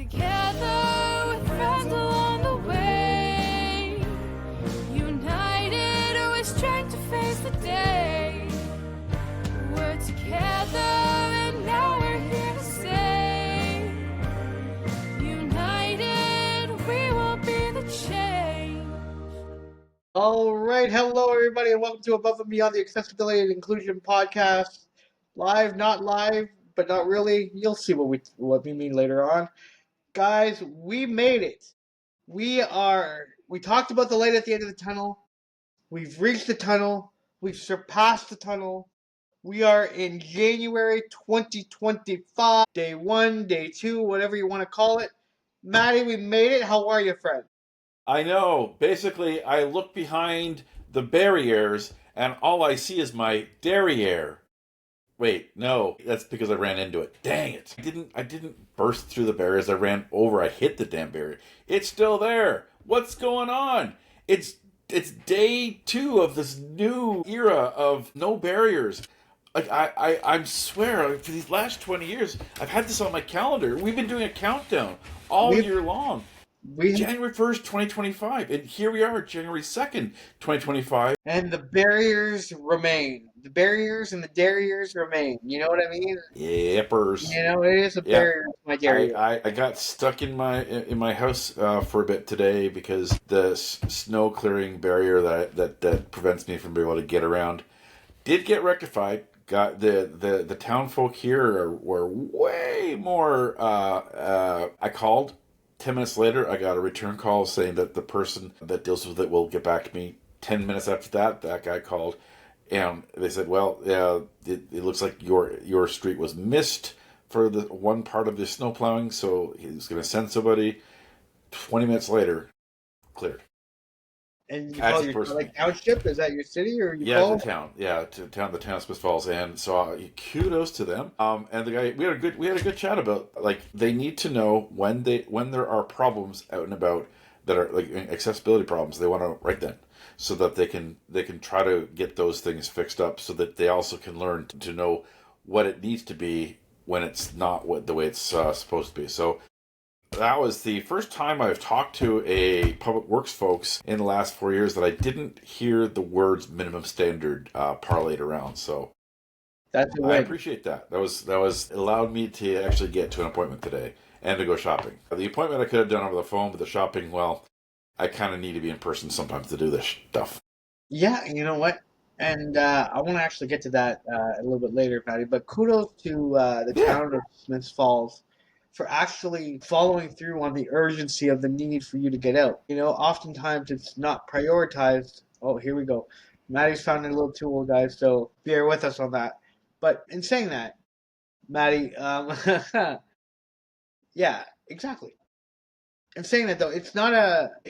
together with friends along the way, united with strength to face the day. We're together and now we're here to say, united we will be the change. All right, hello everybody, and welcome to Above and Beyond the Accessibility and Inclusion Podcast. Live, not live, but not really. You'll see what we mean later on, guys. We made it. We talked about the light at the end of the tunnel. We've reached the tunnel. We've surpassed the tunnel. We are in January 2025, day 1, day 2, whatever you want to call it. Maddy, we made it. How are you, friend? I know. Basically, I look behind the barriers and all I see is my derriere. Wait, no, that's because I ran into it. Dang it. I didn't burst through the barriers. I ran over. I hit the damn barrier. It's still there. What's going on? It's day 2 of this new era of no barriers. Like I swear, for these last 20 years, I've had this on my calendar. We've been doing a countdown all year long. January 1st, 2025. And here we are, January 2nd, 2025. And the barriers remain. The barriers and the derriers remain. You know what I mean? Yippers. You know, it is a barrier to my derriere. I got stuck in my house for a bit today because the snow clearing barrier that prevents me from being able to get around did get rectified. Got the town folk here were way more. I called. 10 minutes later, I got a return call saying that the person that deals with it will get back to me. 10 minutes after that guy called, and they said, well, it looks like your street was missed for the one part of the snow plowing, so he's going to send somebody. 20 minutes later, cleared. And you call your township? Is that your city or you call? The town. Yeah, the town of Smith Falls. And so kudos to them. And the guy, we had a good chat about, like, they need to know when there are problems out and about that are like accessibility problems. They want to right then, so that they can try to get those things fixed up, so that they also can learn to know what it needs to be when it's not the way it's supposed to be. So that was the first time I've talked to a public works folks in the last 4 years that I didn't hear the words minimum standard parlayed around. So that's I appreciate that. That was allowed me to actually get to an appointment today and to go shopping. The appointment I could have done over the phone, but the shopping, well, I kind of need to be in person sometimes to do this stuff. Yeah, you know what? And I want to actually get to that a little bit later, Patty. But kudos to the town of Smith Falls for actually following through on the urgency of the need for you to get out. You know, oftentimes it's not prioritized. Oh, here we go. Maddy's found it a little tool, guys, so bear with us on that. But in saying that, Maddy, yeah, exactly. In saying that, though, it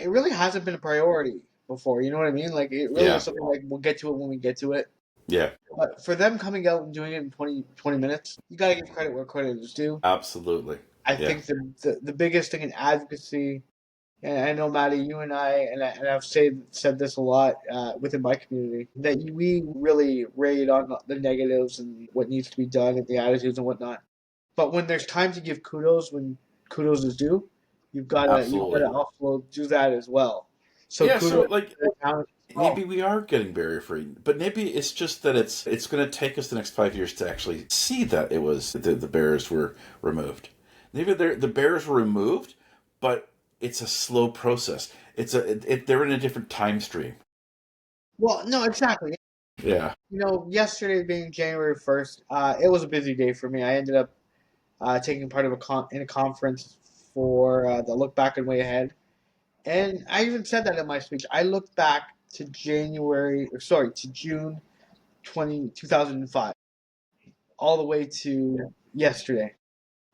really hasn't been a priority before. You know what I mean? Like, it really is something like we'll get to it when we get to it. Yeah. But for them coming out and doing it in 20 minutes, you got to give credit where credit is due. Absolutely. I think the biggest thing in advocacy, and I know, Maddy, you and I've said this a lot within my community, that we really raid on the negatives and what needs to be done and the attitudes and whatnot. But when there's time to give kudos, when kudos is due, you've got to offload, do that as well. So yeah, so like maybe we are getting barrier free, but maybe it's just that it's going to take us the next 5 years to actually see that it was the barriers were removed. Maybe the barriers were removed, but it's a slow process. They're in a different time stream. Well, no, exactly. Yeah. You know, yesterday being January 1st, it was a busy day for me. I ended up taking part of in a conference for the Look Back and Way Ahead. And I even said that in my speech. I looked back to June 2005, all the way to yesterday.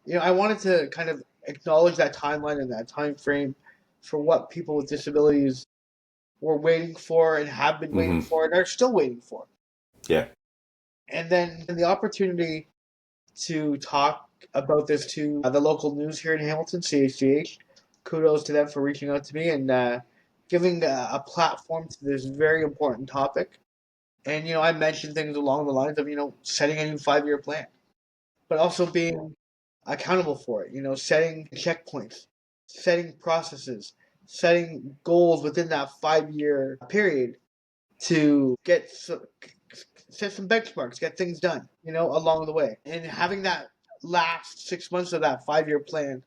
You know, I wanted to kind of acknowledge that timeline and that time frame for what people with disabilities were waiting for and have been waiting for and are still waiting for. Yeah. And then the opportunity to talk about this to the local news here in Hamilton, CHGH. Kudos to them for reaching out to me and giving a platform to this very important topic. And, you know, I mentioned things along the lines of, you know, setting a new 5-year plan, but also being accountable for it. Setting checkpoints, setting processes, setting goals within that 5-year period to set some benchmarks, get things done, along the way. And having that last 6 months of that 5-year plan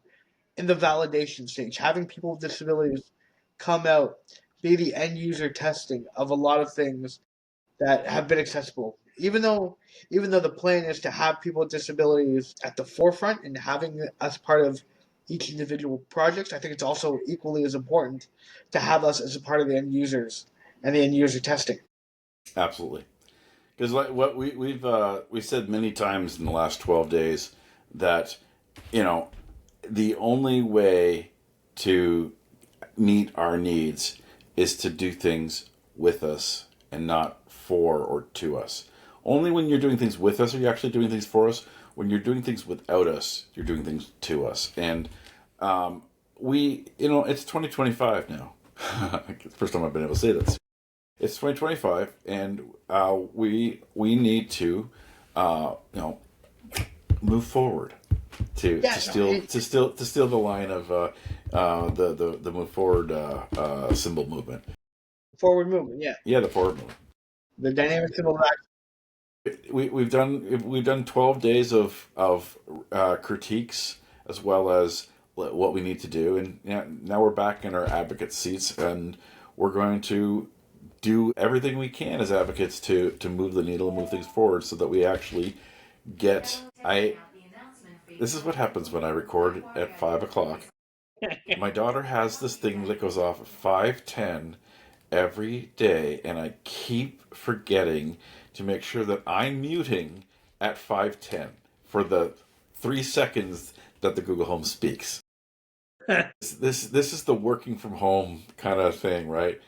in the validation stage, having people with disabilities come out, be the end user testing of a lot of things that have been accessible. Even though the plan is to have people with disabilities at the forefront and having us part of each individual project, I think it's also equally as important to have us as a part of the end users and the end user testing. Absolutely. Because what we've said many times in the last 12 days that, the only way to meet our needs is to do things with us and not for or to us. Only when you're doing things with us are you actually doing things for us. When you're doing things without us, you're doing things to us. And it's 2025 now. It's the first time I've been able to say this. It's 2025, and we need to, move forward. To steal the line of the move forward symbol movement. Forward movement, yeah. Yeah, the forward movement. The dynamic symbol of action. We've done 12 days of critiques as well as what we need to do, and now we're back in our advocate seats, and we're going to do everything we can as advocates to move the needle and move things forward so that we actually get. This is what happens when I record at 5 o'clock. My daughter has this thing that goes off at 5:10 every day, and I keep forgetting to make sure that I'm muting at 5:10 for the 3 seconds that the Google Home speaks. This is the working from home kind of thing, right?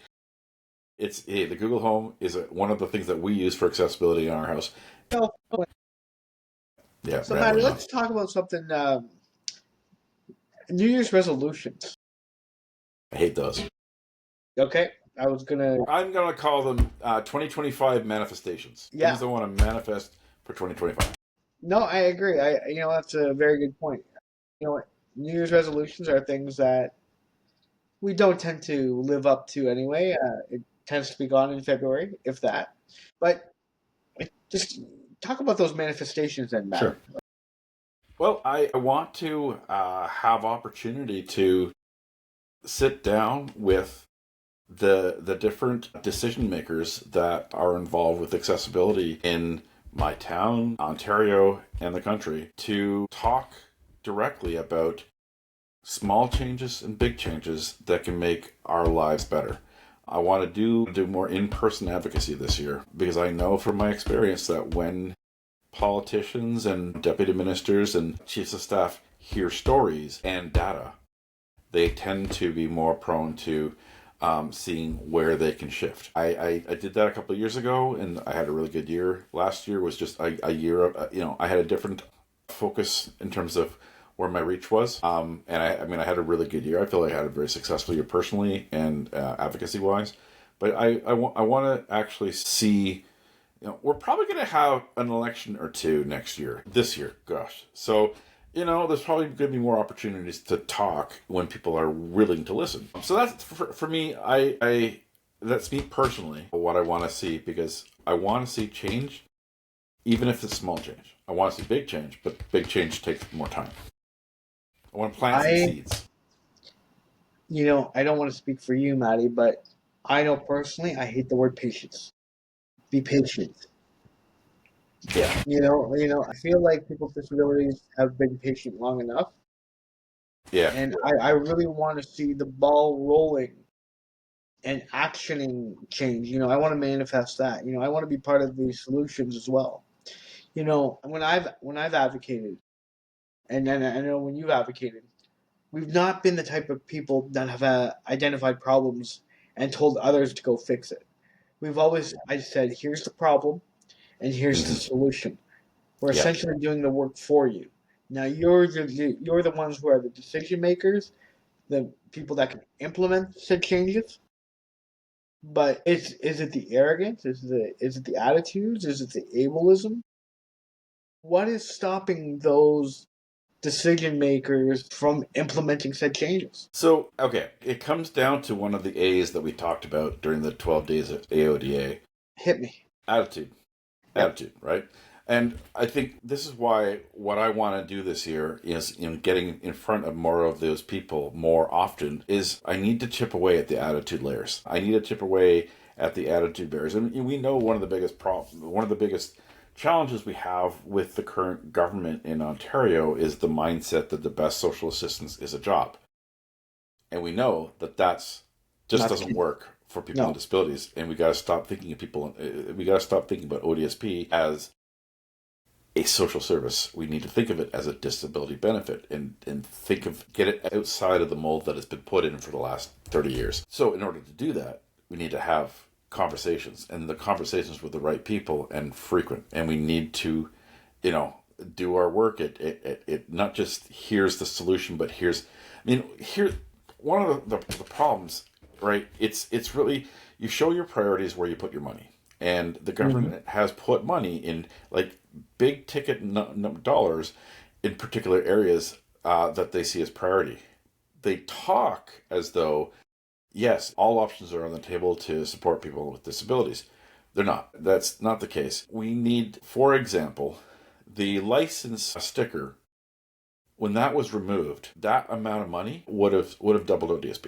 The Google Home is one of the things that we use for accessibility in our house. Yeah. So, Maddy, let's talk about something. New Year's resolutions. I hate those. Okay, I'm gonna call them 2025 manifestations. Yeah. Things I want to manifest for 2025. No, I agree. That's a very good point. What? New Year's resolutions are things that we don't tend to live up to anyway. It tends to be gone in February, if that. But just talk about those manifestations then, Matt. Sure. Well, I want to have opportunity to sit down with the different decision makers that are involved with accessibility in my town, Ontario, and the country to talk directly about small changes and big changes that can make our lives better. I want to do more in-person advocacy this year because I know from my experience that when politicians and deputy ministers and chiefs of staff hear stories and data, they tend to be more prone to seeing where they can shift. I did that a couple of years ago, and I had a really good year. Last year was just a year of, I had a different focus in terms of where my reach was. And I had a really good year. I feel like I had a very successful year personally and advocacy-wise. But I want to actually see, we're probably going to have an election or two this year, gosh. So, there's probably going to be more opportunities to talk when people are willing to listen. So that's, for me, that's me personally, what I want to see, because I want to see change, even if it's small change. I want to see big change, but big change takes more time. I want to plant some seeds. I don't want to speak for you, Maddy, but I know personally I hate the word patience. Be patient. Yeah. I feel like people with disabilities have been patient long enough. Yeah. And I really want to see the ball rolling and actioning change. I want to manifest that. I want to be part of the solutions as well. When I've advocated, and then I know when you've advocated, we've not been the type of people that have identified problems and told others to go fix it. I said, here's the problem, and here's the solution. We're essentially doing the work for you. Now you're the ones who are the decision makers, the people that can implement said changes. But is it the arrogance? Is it the attitudes? Is it the ableism? What is stopping those decision makers from implementing said changes. So, okay, it comes down to one of the A's that we talked about during the 12 days of AODA. Hit me. Attitude. Yep. Attitude, right? And I think this is why what I want to do this year is, getting in front of more of those people more often is I need to chip away at the attitude layers. I need to chip away at the attitude barriers. And we know one of the biggest challenges we have with the current government in Ontario is the mindset that the best social assistance is a job. And we know that that's just doesn't work for people with disabilities, and we got to stop thinking of people. We got to stop thinking about ODSP as a social service. We need to think of it as a disability benefit, and get it outside of the mold that has been put in for the last 30 years. So, in order to do that, we need to have conversations, and the conversations with the right people and frequent. And we need to, do our work. It not just here's the solution, but here. One of the problems, right? It's really, you show your priorities where you put your money, and the government has put money in like big ticket dollars in particular areas that they see as priority. They talk as though, yes, all options are on the table to support people with disabilities. They're not. That's not the case. We need, for example, the license sticker. When that was removed, that amount of money would have doubled ODSP.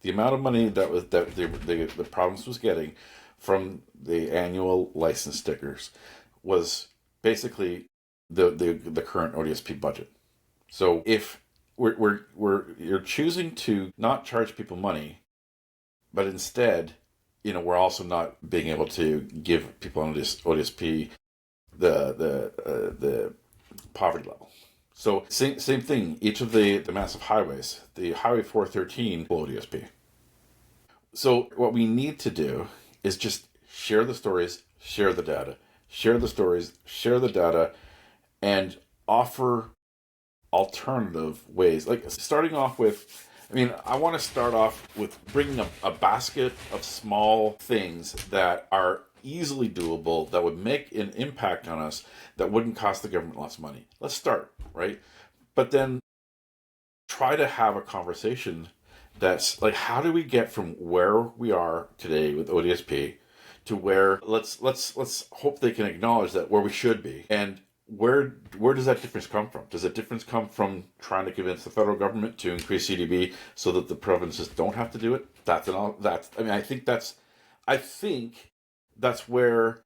The amount of money that the province was getting from the annual license stickers was basically the current ODSP budget. So if you're choosing to not charge people money, but instead, we're also not being able to give people on ODSP the poverty level. So same thing. Each of the massive highways, the Highway 413 ODSP. So what we need to do is just share the stories, share the data, share the stories, share the data, and offer alternative ways. Like starting off with, I want to start off with bringing a basket of small things that are easily doable, that would make an impact on us, that wouldn't cost the government lots of money. Let's start, right? But then try to have a conversation that's like, how do we get from where we are today with ODSP to where let's hope they can acknowledge that where we should be. And where does that difference come from? Does that difference come from trying to convince the federal government to increase CDB so that the provinces don't have to do it? I think that's where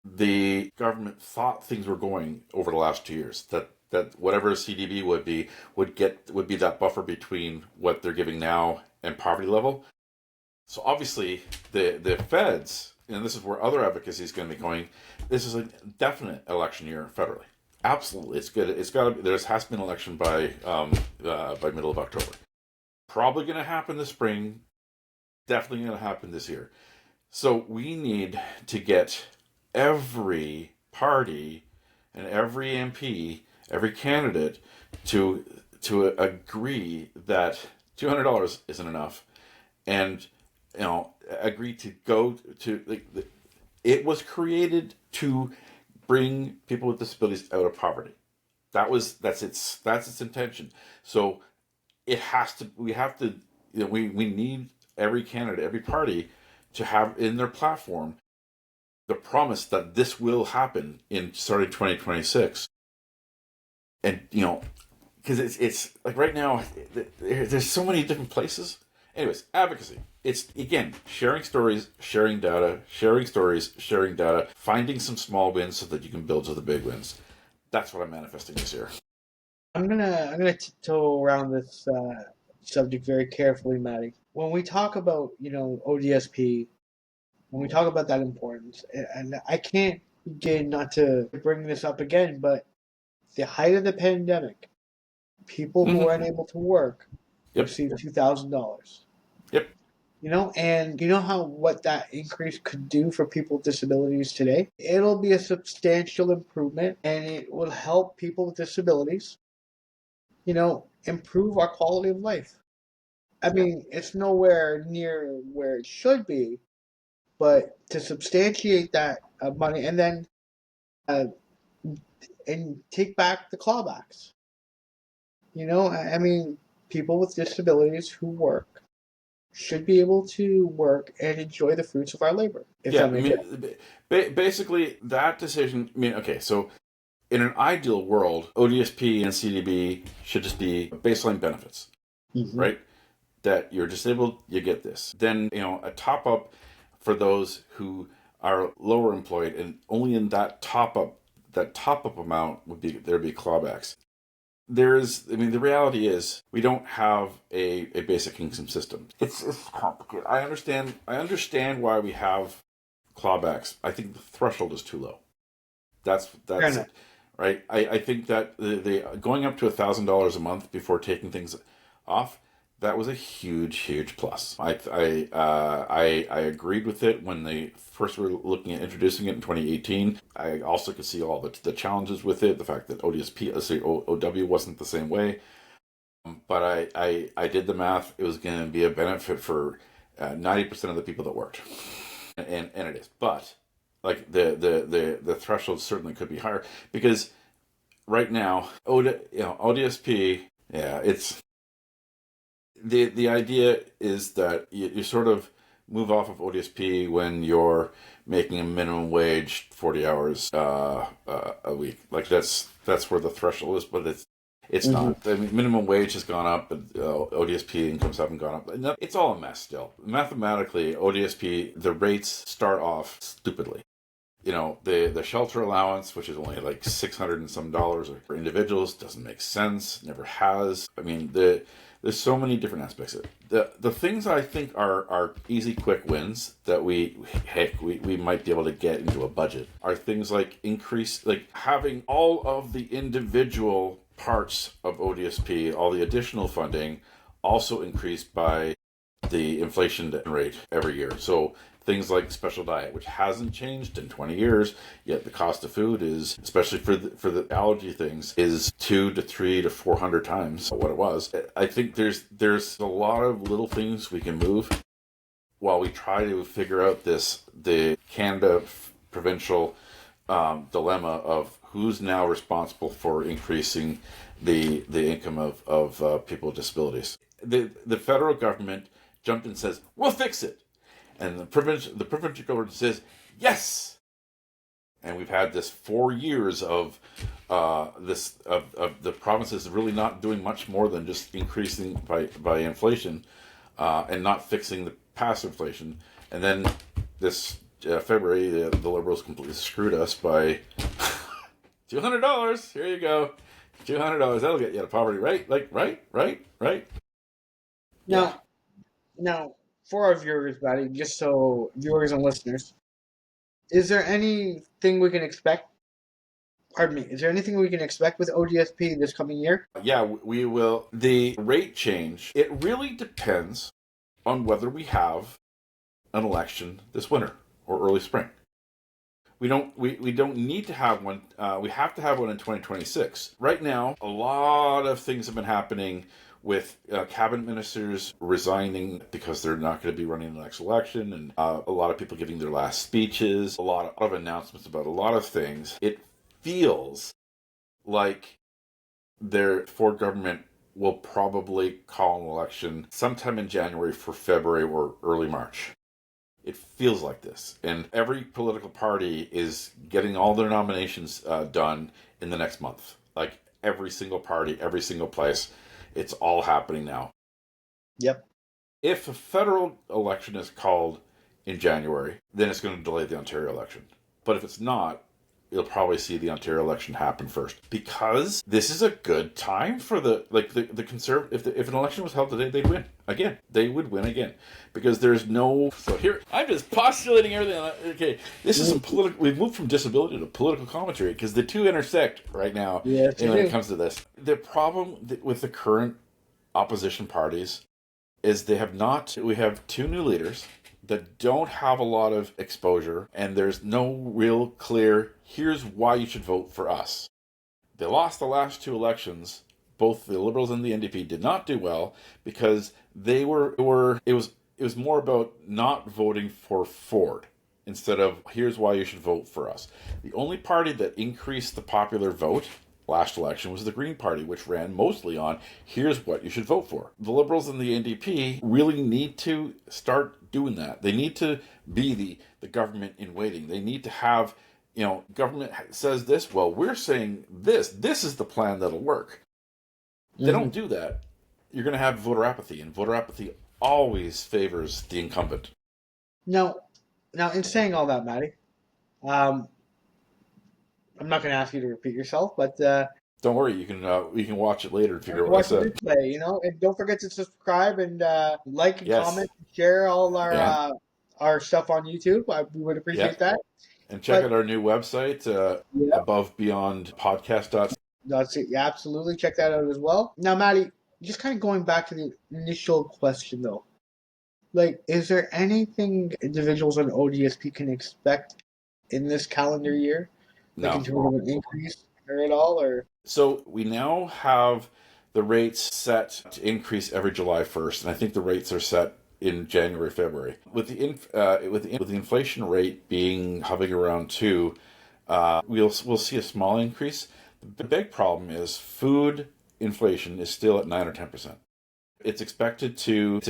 the government thought things were going over the last 2 years. That whatever CDB would be that buffer between what they're giving now and poverty level. So obviously the feds, and this is where other advocacy is going to be going. This is a definite election year federally. Absolutely, it's good. It's got to. There has to be an election by middle of October. Probably going to happen this spring. Definitely going to happen this year. So we need to get every party and every MP, every candidate to agree that $200 isn't enough, and agree to go to it was created to bring people with disabilities out of poverty. That's its intention. So it has to. We have to. We need every candidate, every party, to have in their platform the promise that this will happen in starting 2026. And because it's like right now there's so many different places. Anyways, advocacy. It's again sharing stories, sharing data, sharing stories, sharing data, finding some small wins so that you can build to the big wins. That's what I'm manifesting this year. I'm gonna tiptoe around this subject very carefully, Maddy. When we talk about ODSP, when we talk about that importance, and I can't begin not to bring this up again, but the height of the pandemic, people who are unable to work receive $2,000. Yep. And you know what that increase could do for people with disabilities today? It'll be a substantial improvement, and it will help people with disabilities, improve our quality of life. It's nowhere near where it should be, but to substantiate that money and then and take back the clawbacks. You know, I mean, people with disabilities who work should be able to work and enjoy the fruits of our labor, if Yeah, that I makes sense. mean, basically that decision. I mean, okay, so in an ideal world, ODSP and CDB should just be baseline benefits, Mm-hmm. right? That you're disabled, you get this. Then, a top up for those who are lower employed, and only in that top up amount there'd be clawbacks. The reality is we don't have a basic income system. It's complicated. I understand why we have clawbacks. I think the threshold is too low. That's Fair it, enough. right? I think that the going up to $1,000 a month before taking things off, that was a huge plus. I agreed with it when they first were looking at introducing it in 2018. I also could see all the challenges with it, the fact that OW wasn't the same way. But I did the math. It was going to be a benefit for 90% of the people that worked, and it is. But like the threshold certainly could be higher because right now ODSP, yeah, it's the idea is that you sort of move off of ODSP when you're making a minimum wage 40 hours a week. Like that's where the threshold is, but it's Mm-hmm. not. I mean, minimum wage has gone up, but ODSP incomes haven't gone up. It's all a mess still. Mathematically, ODSP, the rates start off stupidly. The shelter allowance, which is only like $600 and some dollars for individuals, doesn't make sense. Never has. I mean, there's so many different aspects of it. The things I think are easy, quick wins that we might be able to get into a budget are things like having all of the individual parts of ODSP, all the additional funding, also increased by the inflation rate every year. So things like special diet, which hasn't changed in 20 years, yet the cost of food is, especially for the allergy things, is 2 to 3 to 400 times what it was. I think there's a lot of little things we can move while we try to figure out the Canada provincial dilemma of who's now responsible for increasing the income of people with disabilities. The federal government jumped and says, we'll fix it. And the provincial government says, yes. And we've had this 4 years of the provinces really not doing much more than just increasing by inflation and not fixing the past inflation. And then this February, the Liberals completely screwed us by $200. Here you go. $200. That'll get you out of poverty, right? Like, right. Yeah. Now, for our viewers, Maddy, just so viewers and listeners, is there anything we can expect? Pardon me. Is there anything we can expect with ODSP this coming year? Yeah, we will. The rate change, it really depends on whether we have an election this winter or early spring. We don't need to have one. We have to have one in 2026. Right now, a lot of things have been happening with cabinet ministers resigning because they're not going to be running the next election, and a lot of people giving their last speeches, a lot of announcements about a lot of things. It feels like their Ford government will probably call an election sometime in January for February or early March. It feels like this. And every political party is getting all their nominations done in the next month. Like every single party, every single place. It's all happening now. Yep. If a federal election is called in January, then it's going to delay the Ontario election. But if it's not, you'll probably see the Ontario election happen first, because this is a good time for the conservative. If an election was held today, they'd win again. They would win again, because there's no. So here, I'm just postulating everything. Okay, this is some political. We've moved from disability to political commentary because the two intersect right now. Yes, when it comes to this, the problem with the current opposition parties is they have not. We have two new leaders that don't have a lot of exposure, and there's no real clear, here's why you should vote for us. They lost the last two elections. Both the Liberals and the NDP did not do well because it was more about not voting for Ford instead of here's why you should vote for us. The only party that increased the popular vote last election was the Green Party, which ran mostly on here's what you should vote for. The Liberals and the NDP really need to start doing that. They need to be the government in waiting. They need to have, government says this, well, we're saying this. This is the plan that'll work. They don't do that. You're going to have voter apathy, and voter apathy always favors the incumbent. Now, in saying all that, Maddy, I'm not going to ask you to repeat yourself, but don't worry, you can watch it later and figure out what I watch the said. replay, and don't forget to subscribe and like and Yes. comment, and share all our stuff on YouTube. We would appreciate that. And check out our new website, abovebeyondpodcast.com. That's it. Yeah, absolutely. Check that out as well. Now, Maddy, just kind of going back to the initial question, though. Like, is there anything individuals on ODSP can expect in this calendar year? Like, No. in terms of an increase or at all? Or So we now have the rates set to increase every July 1st, and I think the rates are set in January, February. With the inflation rate being hovering around 2, we'll see a small increase. The big problem is food inflation is still at 9 or 10%. It's expected to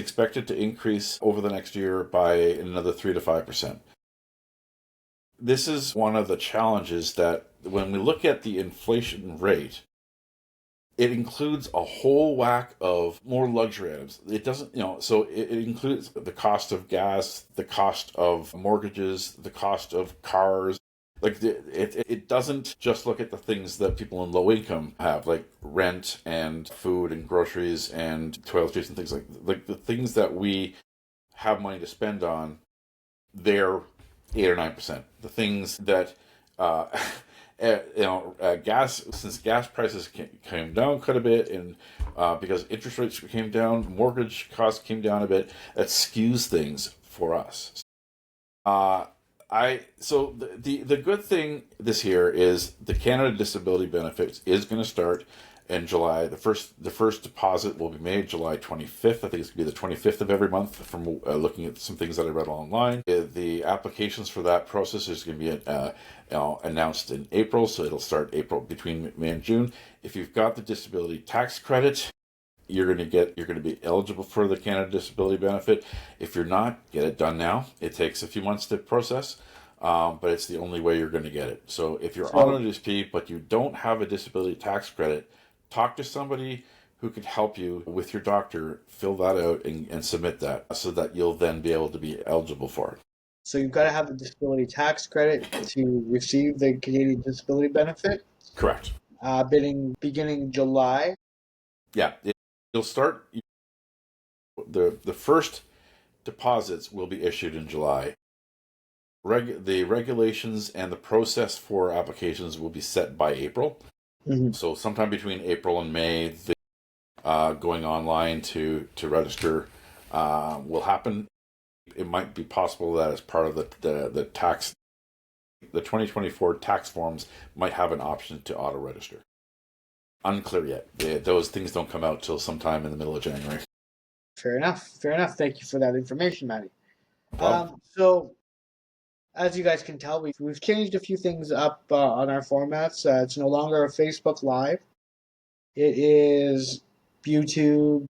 increase over the next year by another 3 to 5%. This is one of the challenges that when we look at the inflation rate, it includes a whole whack of more luxury items. It doesn't, so it includes the cost of gas, the cost of mortgages, the cost of cars. Like it doesn't just look at the things that people in low income have, like rent and food and groceries and toiletries and things like the things that we have money to spend on. They're 8 or 9%. The things that gas, since gas prices came down quite a bit, and because interest rates came down, mortgage costs came down a bit, that skews things for us. So the good thing this year is the Canada Disability Benefits is going to start in July. The first deposit will be made July 25th. I think it's going to be the 25th of every month from looking at some things that I read online. The applications for that process is going to be announced in April, so it'll start between May and June. If you've got the disability tax credit, you're going to be eligible for the Canada Disability Benefit. If you're not, get it done now. It takes a few months to process, but it's the only way you're going to get it. So if you're on an ODSP but you don't have a disability tax credit, talk to somebody who can help you with your doctor, fill that out and submit that so that you'll then be able to be eligible for it. So you've got to have the disability tax credit to receive the Canadian Disability Benefit? Correct. Beginning July? Yeah. You'll start, the first deposits will be issued in July. The regulations and the process for applications will be set by April. Mm-hmm. So sometime between April and May, going online to register will happen. It might be possible that as part of the tax, the 2024 tax forms might have an option to auto-register. Unclear yet. Those things don't come out till sometime in the middle of January. Fair enough. Thank you for that information, Maddy. Well, So, as you guys can tell, we've changed a few things up on our formats. It's no longer a Facebook Live. It is YouTube.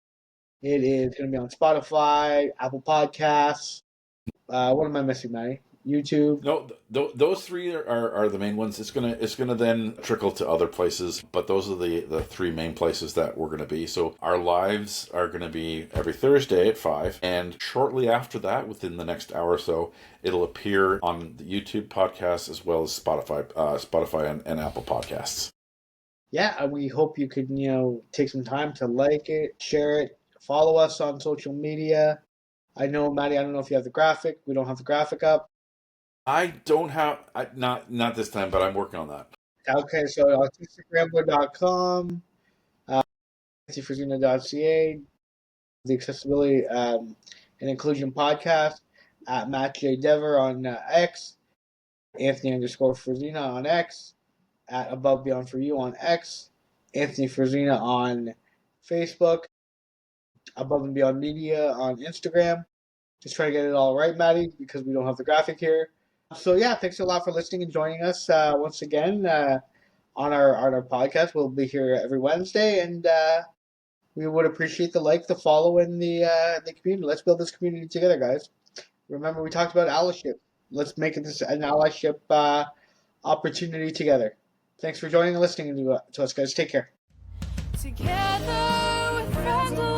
It is going to be on Spotify, Apple Podcasts. What am I missing, Maddy? YouTube. No, those three are the main ones. It's gonna then trickle to other places, but those are the three main places that we're gonna be. So our lives are gonna be every Thursday at 5, and shortly after that, within the next hour or so, it'll appear on the YouTube podcast as well as Spotify and Apple Podcasts. Yeah, we hope you could take some time to like it, share it, follow us on social media. I know, Maddy, I don't know if you have the graphic. We don't have the graphic up. I don't have, not this time, but I'm working on that. Okay, so autisticrambler.com, Frisina.ca, the Accessibility and Inclusion Podcast, at Matt J. Dever on X, Anthony_Frisina on X, at Above Beyond For You on X, Anthony Frisina on Facebook, Above and Beyond Media on Instagram. Just try to get it all right, Maddy, because we don't have the graphic here. So yeah, thanks a lot for listening and joining us once again. on our podcast. We'll be here every Wednesday, and we would appreciate the like, the follow, and the community. Let's build this community together, guys. Remember, we talked about allyship. Let's make this an allyship opportunity together. Thanks for joining and listening to us, guys. Take care. Together with friends.